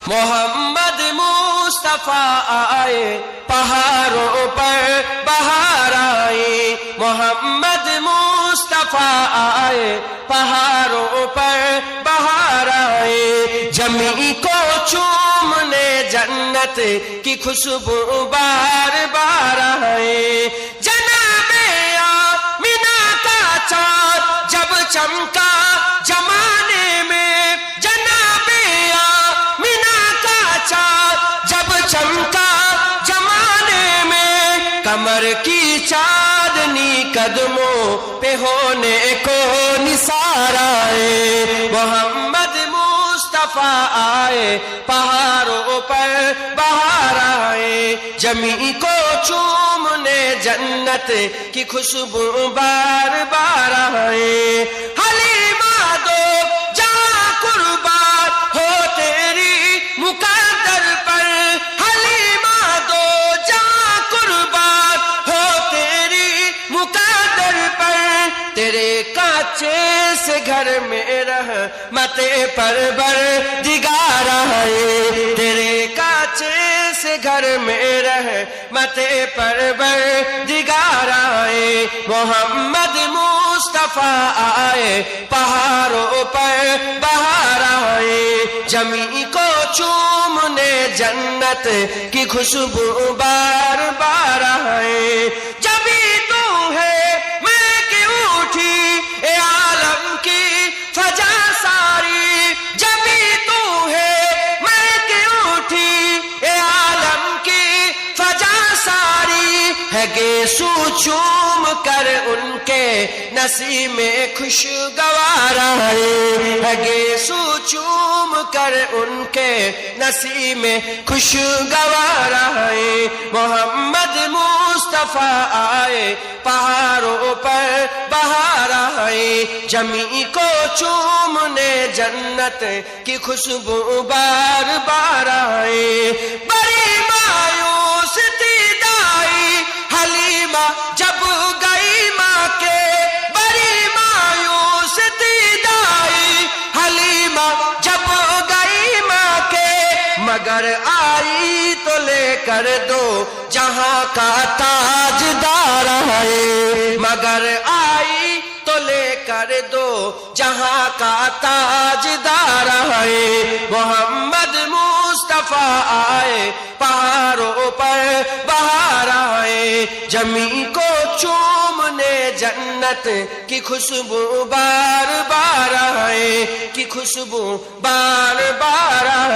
محمد مصطفیٰ آئے پہاڑوں پر بہار آئے، محمد مصطفیٰ آئے پہاڑوں پر بہار آئے، جمی کو چومنے جنت کی خوشبو بار بار آئے، جناب آمینہ کا چاند جب چمکا زمانے میں، جناب آمینہ کا چاند جب چمکا زمانے میں، کمر کی چاندنی قدموں پہ ہونے کو نثار آئے، محمد مصطفیٰ آئے پہاڑوں پر بہار آئے، جمی کو چومنے جنت کی خوشبو بار بار آئے، حلیمہ دو جہاں قربان ہو تیری مقدر پر، حلیمہ دو جہاں قربان ہو تیری مقدر پر، تیرے کانچے سے گھر میں رحمت پروردگار آئے، تیرے کانچے سے گھر میں رحمت پروردگار آئے، محمد مصطفیٰ آئے پہاڑوں پر بہار آئے، جمی کو چومنے جنت کی خوشبو بار بار آئے، جبھی تو ہے میں کہ اٹھی اے عالم کی فجا ساری، جبھی تو ہے میں کہ اٹھی اے عالم کی فجا ساری، ہے گیسو چوم کر ان کے نسیم خوشگوار آئے، ہے گیسو چوم کر ان کے نسیم خوشگوار آئے، محمد مصطفیٰ آئے پہاڑوں پر بہار آئے، جمی کو چومنے جنت کی خوشبو بار بار آئے، بڑی مایوس تھی دائی حلیمہ جب گئی ماں کے، بڑی مایوس تھی دائی حلیمہ جب گئی ماں کے، مگر آئی تو لے کر دو جہاں کا تاجدار آئے، مگر آئی تو لے کر دو جہاں کا تاجدار آئے، محمد مصطفیٰ آئے پہاڑوں پر بہار آئے، جمی کو چومنے جنت کی خوشبو بار بار آئے، کی خوشبو بار بار آئے۔